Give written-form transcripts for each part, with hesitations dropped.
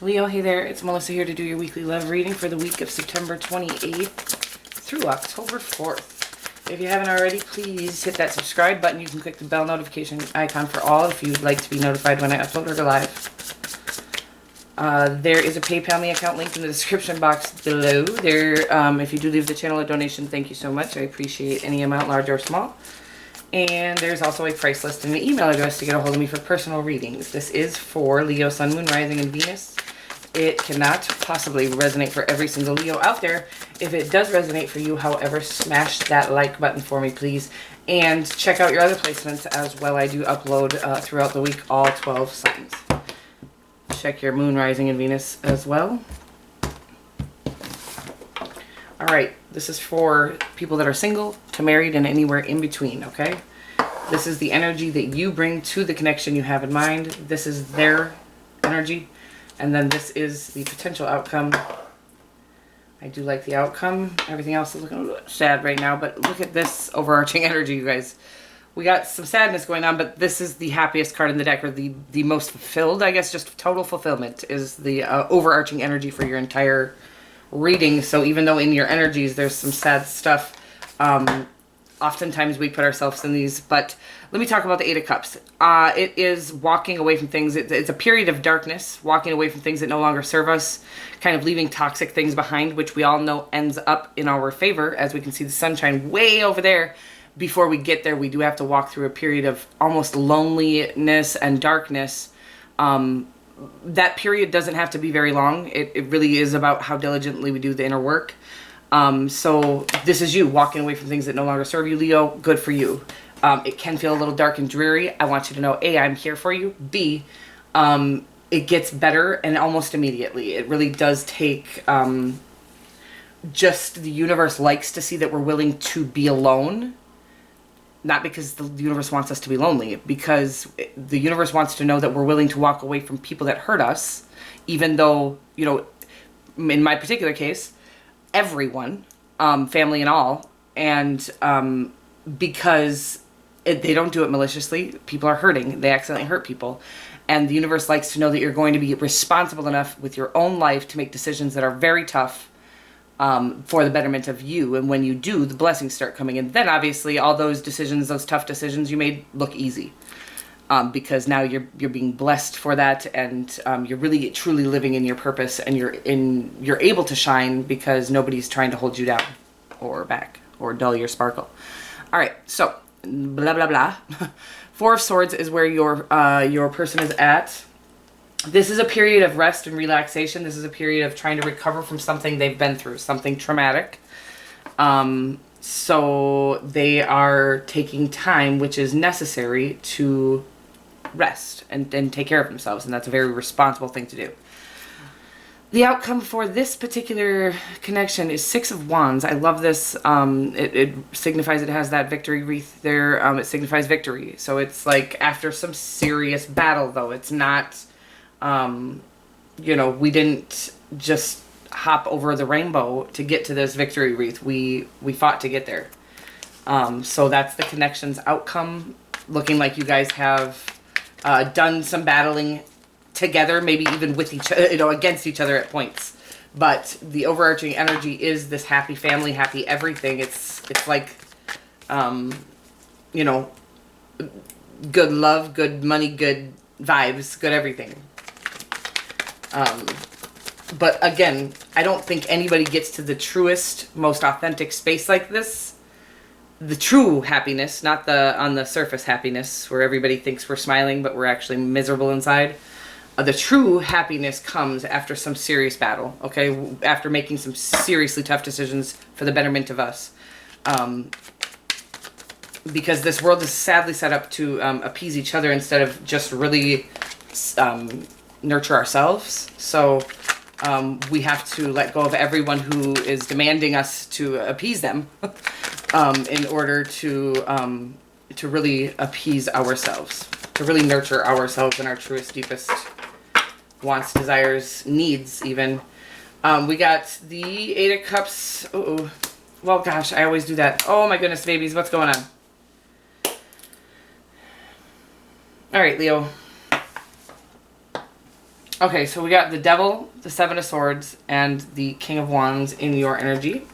Leo, hey there, it's Melissa here to do your weekly love reading for the week of September 28th through October 4th. If you haven't already, please hit that subscribe button. You can click the bell notification icon for all if you'd like to be notified when I upload or go live. There is a PayPal me account linked in the description box below. If you do leave the channel a donation, thank you so much. I appreciate any amount, large or small. And there's also a price list and an email address to get a hold of me for personal readings. This is for Leo, Sun, Moon, Rising, and Venus. It cannot possibly resonate for every single Leo out there. If it does resonate for you, however, smash that like button for me, please. And check out your other placements as well. I do upload throughout the week all 12 signs. Check your Moon, Rising, and Venus as well. All right, this is for people that are single, to married, and anywhere in between, okay? This is the energy that you bring to the connection you have in mind. This is their energy. And then this is the potential outcome. I do like the outcome. Everything else is looking a little sad right now, but look at this overarching energy, you guys. We got some sadness going on, but this is the happiest card in the deck, or the most fulfilled, I guess. Just total fulfillment is the overarching energy for your entire reading. So even though in your energies there's some sad stuff, oftentimes we put ourselves in these. But let me talk about the Eight of Cups. It is walking away from things. It's a period of darkness, walking away from things that no longer serve us, kind of leaving toxic things behind, which we all know ends up in our favor. As we can see the sunshine way over there. Before we get there, we do have to walk through a period of almost loneliness and darkness. That period doesn't have to be very long. It really is about how diligently we do the inner work. So this is you walking away from things that no longer serve you, Leo. Good for you. It can feel a little dark and dreary. I want you to know, A, I'm here for you. B, it gets better and almost immediately. It really does take, just the universe likes to see that we're willing to be alone. Not because the universe wants us to be lonely, because the universe wants to know that we're willing to walk away from people that hurt us, even though, you know, in my particular case, everyone, family and all, and because they don't do it maliciously. People are hurting. They accidentally hurt people. And the universe likes to know that you're going to be responsible enough with your own life to make decisions that are very tough for the betterment of you. And when you do, the blessings start coming in. Then obviously all those decisions, those tough decisions you made, look easy. Because now you're being blessed for that, and you're really truly living in your purpose, and you're able to shine because nobody's trying to hold you down or back or dull your sparkle. All right, so blah blah blah. Four of Swords is where your person is at. This is a period of rest and relaxation. This is a period of trying to recover from something they've been through, something traumatic. So they are taking time, which is necessary to rest and take care of themselves. And that's a very responsible thing to do. The outcome for this particular connection is Six of Wands. I love this. It signifies, it has that victory wreath there. It signifies victory. So it's like after some serious battle, though. It's not, you know, we didn't just hop over the rainbow to get to this victory wreath. We fought to get there. So that's the connection's outcome. Looking like you guys have done some battling together, maybe even with each other, you know, against each other at points. But the overarching energy is this happy family, happy everything. It's like, you know, good love, good money, good vibes, good everything. But again, I don't think anybody gets to the truest, most authentic space like this. The true happiness, not the on the surface happiness where everybody thinks we're smiling, but we're actually miserable inside. The true happiness comes after some serious battle, okay? After making some seriously tough decisions for the betterment of us. Because this world is sadly set up to appease each other instead of just really nurture ourselves. So we have to let go of everyone who is demanding us to appease them in order to really appease ourselves, to really nurture ourselves in our truest, deepest wants, desires, needs even. We got the Eight of Cups. Uh-oh. Well, gosh, I always do that. Oh my goodness, babies, what's going on? All right, Leo. Okay, so we got the Devil, the Seven of Swords, and the King of Wands in your energy.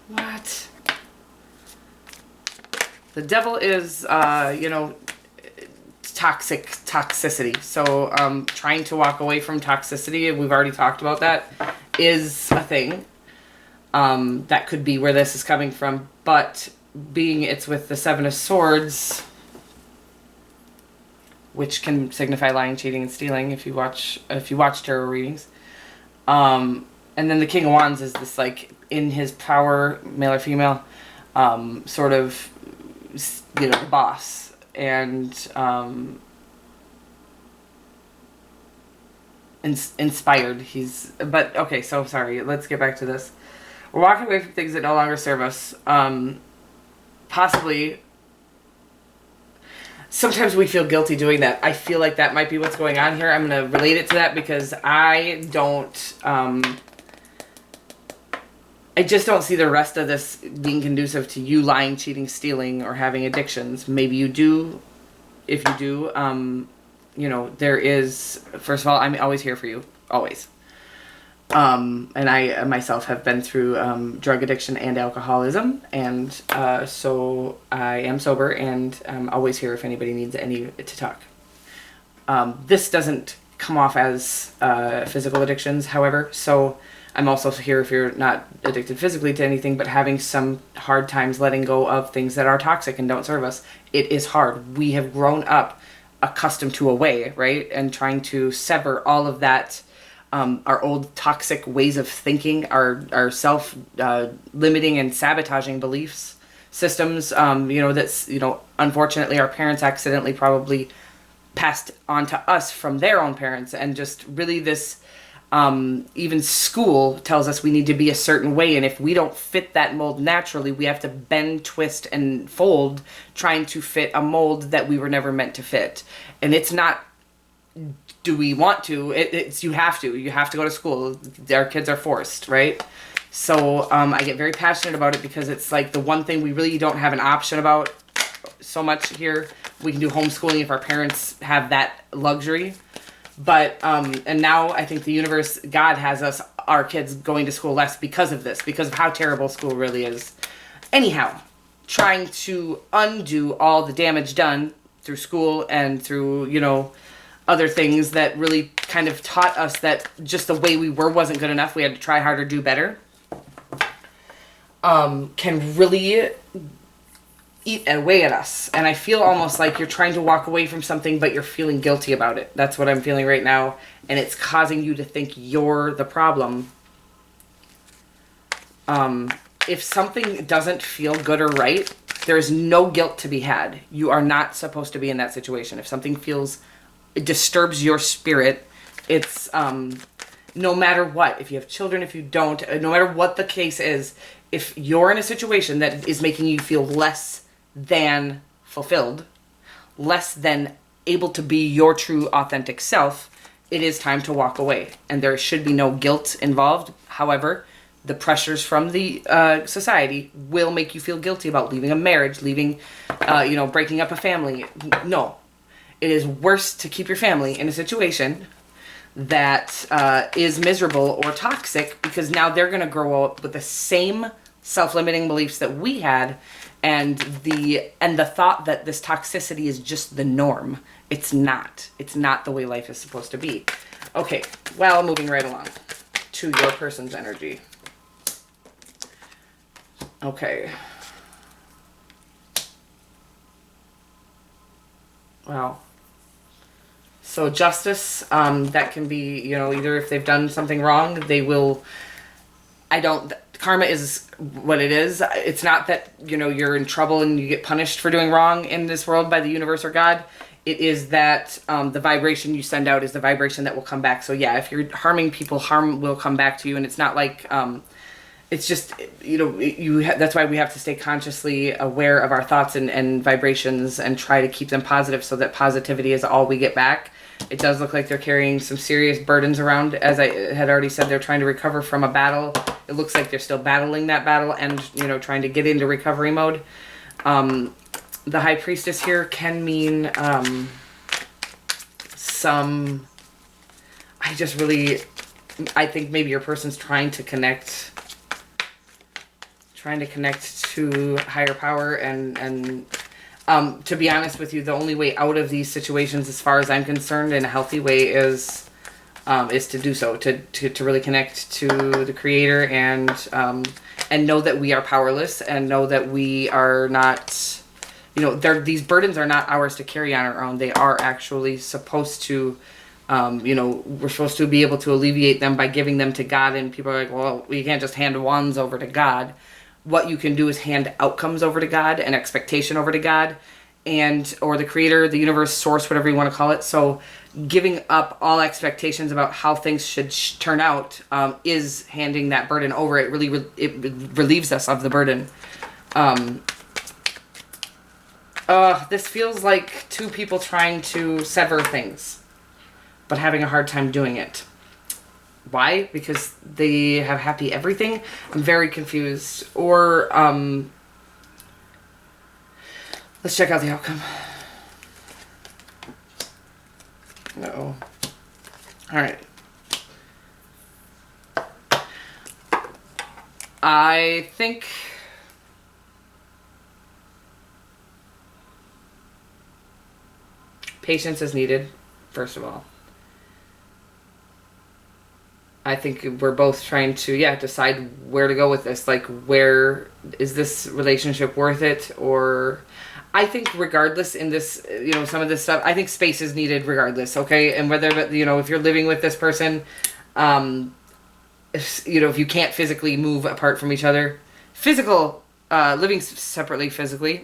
What? The Devil is, toxicity. So trying to walk away from toxicity, we've already talked about that, is a thing. That could be where this is coming from. But being it's with the Seven of Swords, which can signify lying, cheating, and stealing if you watch tarot readings. And then the King of Wands is this, like, in his power, male or female, sort of, the boss. And inspired. But okay, so sorry, let's get back to this. We're walking away from things that no longer serve us. Possibly, sometimes we feel guilty doing that. I feel like that might be what's going on here. I'm going to relate it to that because I just don't see the rest of this being conducive to you lying, cheating, stealing, or having addictions. Maybe you do. If you do, there is, first of all, I'm always here for you. Always. And I myself have been through drug addiction and alcoholism, and so I am sober, and I'm always here if anybody needs to talk. This doesn't come off as physical addictions, however, so I'm also here if you're not addicted physically to anything, but having some hard times letting go of things that are toxic and don't serve us. It is hard. We have grown up accustomed to a way, right? And trying to sever all of that, our old toxic ways of thinking, our self limiting and sabotaging beliefs systems, that's, unfortunately our parents accidentally probably passed on to us from their own parents. And just really this, even school tells us we need to be a certain way, and if we don't fit that mold naturally, we have to bend, twist, and fold trying to fit a mold that we were never meant to fit. And it's not, do we want to? It's you have to go to school. Our kids are forced, right? So I get very passionate about it because it's like the one thing we really don't have an option about so much here. We can do homeschooling if our parents have that luxury. But, and now I think the universe, God has our kids going to school less because of this, because of how terrible school really is. Anyhow, trying to undo all the damage done through school and through, other things that really kind of taught us that just the way we were wasn't good enough. We had to try harder, do better. Can really eat away at us. And I feel almost like you're trying to walk away from something, but you're feeling guilty about it. That's what I'm feeling right now. And it's causing you to think you're the problem. If something doesn't feel good or right, there's no guilt to be had. You are not supposed to be in that situation. If something it disturbs your spirit, it's, no matter what, if you have children, if you don't, no matter what the case is, if you're in a situation that is making you feel less than fulfilled, less than able to be your true authentic self, it is time to walk away. And there should be no guilt involved. However, the pressures from the society will make you feel guilty about leaving a marriage, breaking up a family. No, it is worse to keep your family in a situation that is miserable or toxic, because now they're going to grow up with the same self-limiting beliefs that we had, and the thought that this toxicity is just the norm. It's not the way life is supposed to be. Okay, well, moving right along to your person's energy. Okay. Wow. So justice, that can be, either if they've done something wrong, they will, karma is what it is. It's not that, you're in trouble and you get punished for doing wrong in this world by the universe or God. It is that the vibration you send out is the vibration that will come back. So yeah, if you're harming people, harm will come back to you. And it's not like, it's just, that's why we have to stay consciously aware of our thoughts and vibrations and try to keep them positive, so that positivity is all we get back. It does look like they're carrying some serious burdens around. As I had already said, they're trying to recover from a battle. It looks like they're still battling that battle and, trying to get into recovery mode. The High Priestess here can mean, I just really, I think maybe your person's trying to connect to higher power, and to be honest with you, the only way out of these situations, as far as I'm concerned, in a healthy way is to do so, to really connect to the Creator, and know that we are powerless, and know that we are not, these burdens are not ours to carry on our own. They are actually supposed to, we're supposed to be able to alleviate them by giving them to God. And people are like, well, you can't just hand wands over to God. What you can do is hand outcomes over to God and expectation over to God, or the Creator, the universe, source, whatever you want to call it. So giving up all expectations about how things should turn out is handing that burden over. It really it relieves us of the burden. This feels like two people trying to sever things, but having a hard time doing it. Why? Because they have happy everything? I'm very confused. Or, let's check out the outcome. Uh-oh. Alright. I think patience is needed, first of all. I think we're both trying to, decide where to go with this. Like, where is this relationship worth it? Or I think regardless in this, some of this stuff, I think space is needed regardless, okay? And whether, if you're living with this person, if you can't physically move apart from each other, living separately physically,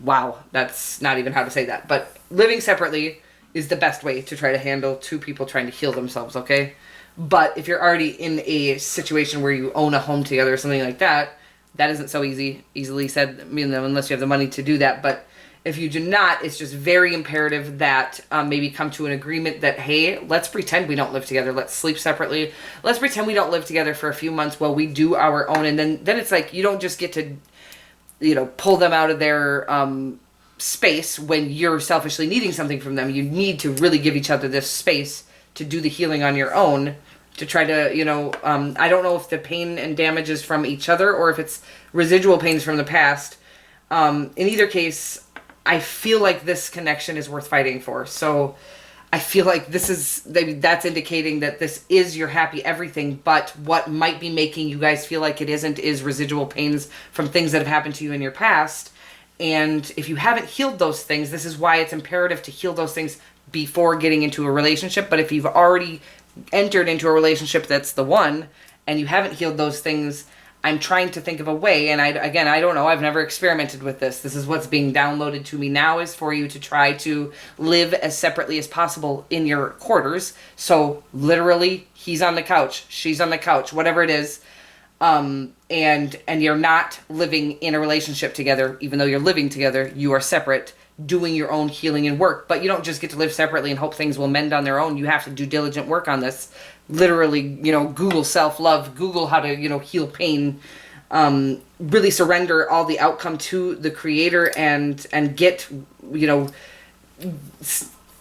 wow, that's not even how to say that, but living separately is the best way to try to handle two people trying to heal themselves, okay? But if you're already in a situation where you own a home together or something like that, that isn't so easily said, unless you have the money to do that. But if you do not, it's just very imperative that maybe come to an agreement that, hey, let's pretend we don't live together. Let's sleep separately. Let's pretend we don't live together for a few months while we do our own. And then it's like, you don't just get to, pull them out of their space when you're selfishly needing something from them. You need to really give each other this space to do the healing on your own, to try to, I don't know if the pain and damage is from each other or if it's residual pains from the past. In either case, I feel like this connection is worth fighting for. So I feel like that's indicating that this is your happy everything, but what might be making you guys feel like it isn't is residual pains from things that have happened to you in your past. And if you haven't healed those things, this is why it's imperative to heal those things before getting into a relationship. But if you've already entered into a relationship that's the one, and you haven't healed those things, I'm trying to think of a way, and I don't know, I've never experimented with this. This is what's being downloaded to me now, is for you to try to live as separately as possible in your quarters. So literally, he's on the couch, she's on the couch, whatever it is, and you're not living in a relationship together. Even though you're living together, you are separate, doing your own healing and work. But you don't just get to live separately and hope things will mend on their own. You have to do diligent work on this. Literally, Google self-love, Google how to, heal pain, really surrender all the outcome to the Creator, and get, you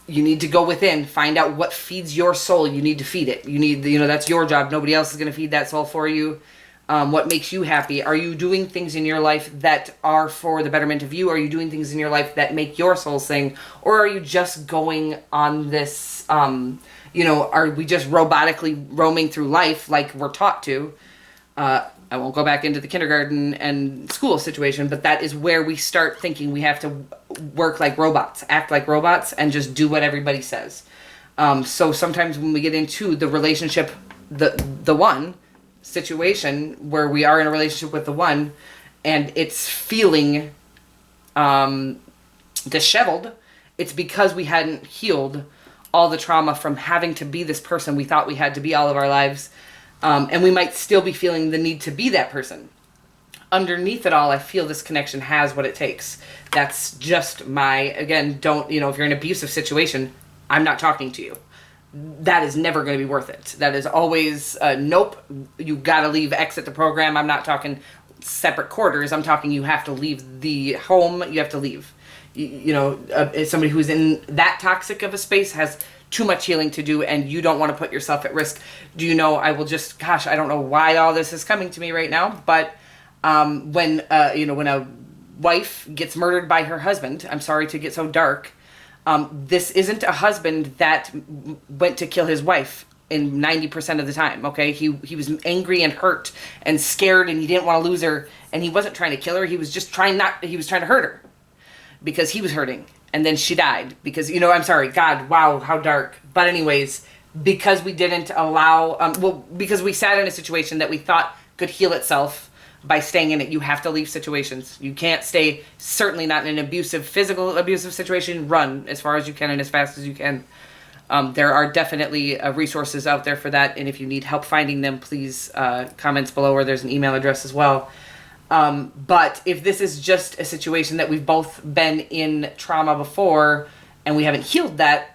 need to go within, find out what feeds your soul. You need to feed it. You need, that's your job. Nobody else is going to feed that soul for you. What makes you happy? Are you doing things in your life that are for the betterment of you? Are you doing things in your life that make your soul sing? Or are you just going on this, are we just robotically roaming through life like we're taught to? I won't go back into the kindergarten and school situation, but that is where we start thinking we have to work like robots, act like robots, and just do what everybody says. So sometimes when we get into the relationship, the one situation where we are in a relationship with the one, and it's feeling disheveled, it's because we hadn't healed all the trauma from having to be this person we thought we had to be all of our lives. And we might still be feeling the need to be that person. Underneath it all, I feel this connection has what it takes. That's just if you're in an abusive situation, I'm not talking to you. That is never going to be worth it. That is always, nope, you got to leave, exit the program. I'm not talking separate quarters. I'm talking you have to leave the home. You have to leave. Somebody who's in that toxic of a space has too much healing to do and you don't want to put yourself at risk. Do you know, I will just, gosh, I don't know why all this is coming to me right now, but when a wife gets murdered by her husband, I'm sorry to get so dark, this isn't a husband that went to kill his wife in 90% of the time, okay? He was angry and hurt and scared, and he didn't want to lose her, and he wasn't trying to kill her, he was trying to hurt her because he was hurting. And then she died because, I'm sorry, God, wow, how dark. But anyways, because we didn't allow, because we sat in a situation that we thought could heal itself by staying in it. You have to leave situations. You can't stay, certainly not in an physical abusive situation. Run as far as you can and as fast as you can. There are definitely resources out there for that. And if you need help finding them, please comments below, or there's an email address as well. But if this is just a situation that we've both been in trauma before and we haven't healed that,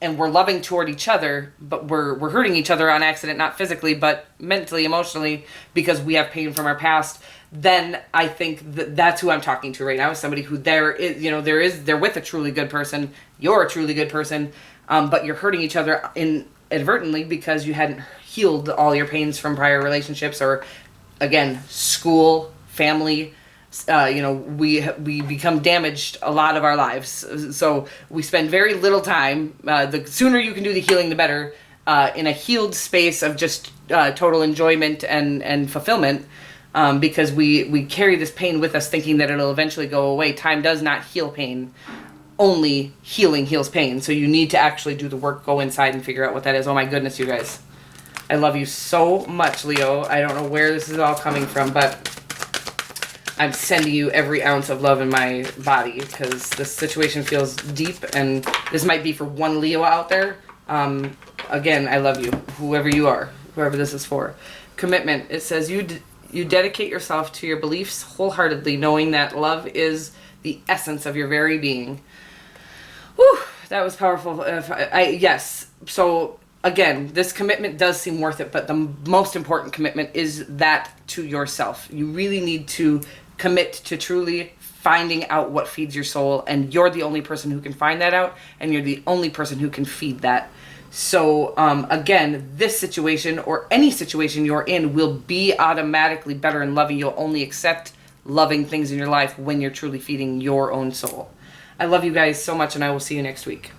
and we're loving toward each other, but we're hurting each other on accident, not physically, but mentally, emotionally, because we have pain from our past, then I think that's who I'm talking to right now, is somebody who they're with a truly good person, you're a truly good person, but you're hurting each other inadvertently because you hadn't healed all your pains from prior relationships, or again, school, family. We become damaged a lot of our lives. So we spend very little time. The sooner you can do the healing, the better. In a healed space of just total enjoyment and fulfillment, because we carry this pain with us, thinking that it'll eventually go away. Time does not heal pain. Only healing heals pain. So you need to actually do the work, go inside and figure out what that is. Oh my goodness, you guys. I love you so much, Leo. I don't know where this is all coming from, but I'm sending you every ounce of love in my body, because this situation feels deep, and this might be for one Leo out there. Again, I love you, whoever you are, whoever this is for. Commitment. It says you dedicate yourself to your beliefs wholeheartedly, knowing that love is the essence of your very being. Whew, that was powerful. Yes. So again, this commitment does seem worth it, but the most important commitment is that to yourself. You really need to commit to truly finding out what feeds your soul, and you're the only person who can find that out, and you're the only person who can feed that. So again, this situation or any situation you're in will be automatically better and loving. You'll only accept loving things in your life when you're truly feeding your own soul. I love you guys so much, and I will see you next week.